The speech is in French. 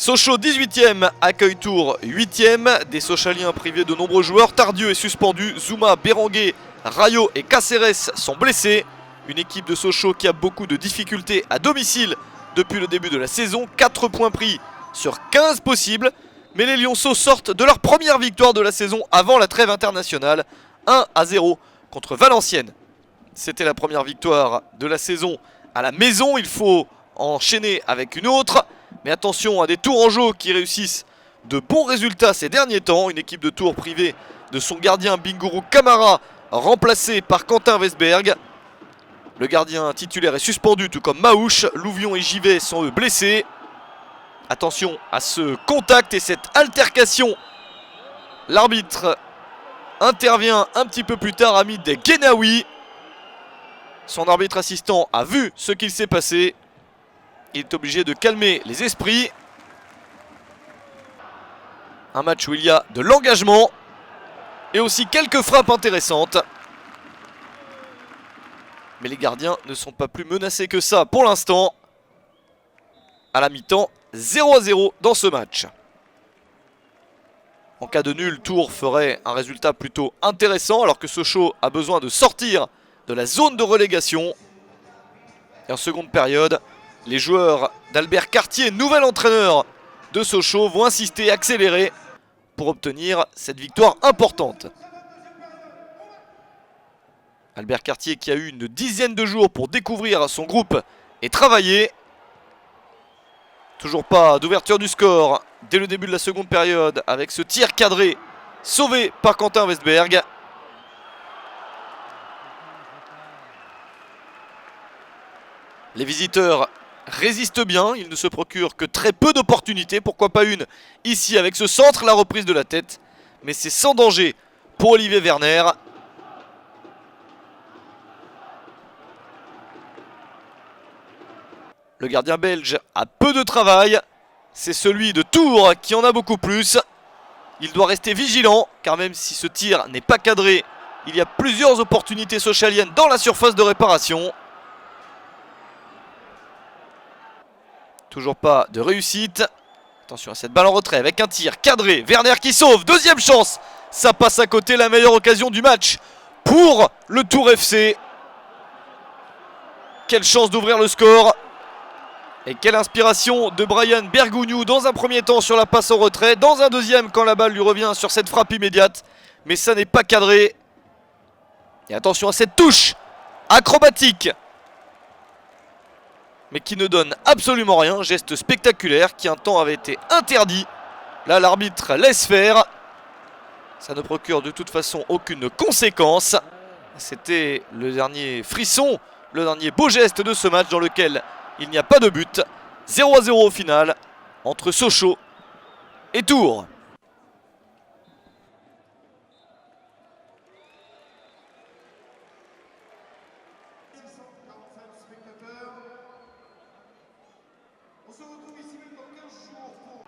Sochaux 18e accueille Tours 8e. Des Sochaliens privés de nombreux joueurs. Tardieu est suspendu. Zouma, Béranguer, Rayo et Cáceres sont blessés. Une équipe de Sochaux qui a beaucoup de difficultés à domicile depuis le début de la saison. 4 points pris sur 15 possibles. Mais les Lyonceaux sortent de leur première victoire de la saison avant la trêve internationale. 1-0 contre Valenciennes. C'était la première victoire de la saison à la maison. Il faut enchaîner avec une autre. Mais attention à des Tourangeaux qui réussissent de bons résultats ces derniers temps. Une équipe de Tours privée de son gardien Bingourou Kamara, remplacé par Quentin Westberg. Le gardien titulaire est suspendu, tout comme Maouche. Louvion et Givet sont eux blessés. Attention à ce contact et cette altercation. L'arbitre intervient un petit peu plus tard, Hamid Genaoui. Son arbitre assistant a vu ce qu'il s'est passé. Il est obligé de calmer les esprits. Un match où il y a de l'engagement et aussi quelques frappes intéressantes. Mais les gardiens ne sont pas plus menacés que ça pour l'instant. À la mi-temps, 0-0 dans ce match. En cas de nul, Tours ferait un résultat plutôt intéressant alors que Sochaux a besoin de sortir de la zone de relégation. Et en seconde période, les joueurs d'Albert Cartier, nouvel entraîneur de Sochaux, vont insister, accélérer pour obtenir cette victoire importante. Albert Cartier qui a eu une dizaine de jours pour découvrir son groupe et travailler. Toujours pas d'ouverture du score dès le début de la seconde période avec ce tir cadré sauvé par Quentin Westberg. Les visiteurs résistent bien, ils ne se procurent que très peu d'opportunités, pourquoi pas une ici avec ce centre, la reprise de la tête. Mais c'est sans danger pour Olivier Werner. Le gardien belge a peu de travail, c'est celui de Tours qui en a beaucoup plus. Il doit rester vigilant, car même si ce tir n'est pas cadré, il y a plusieurs opportunités sochaliennes dans la surface de réparation. Toujours pas de réussite. Attention à cette balle en retrait avec un tir cadré. Werner qui sauve. Deuxième chance. Ça passe à côté. La meilleure occasion du match pour le Tours FC. Quelle chance d'ouvrir le score. Et quelle inspiration de Brian Bergougnou dans un premier temps sur la passe en retrait. Dans un deuxième quand la balle lui revient sur cette frappe immédiate. Mais ça n'est pas cadré. Et attention à cette touche acrobatique, mais qui ne donne absolument rien. Geste spectaculaire qui un temps avait été interdit. Là, l'arbitre laisse faire. Ça ne procure de toute façon aucune conséquence. C'était le dernier frisson, le dernier beau geste de ce match dans lequel il n'y a pas de but. 0-0 au final entre Sochaux et Tours. On se retrouve ici même dans 15 jours pour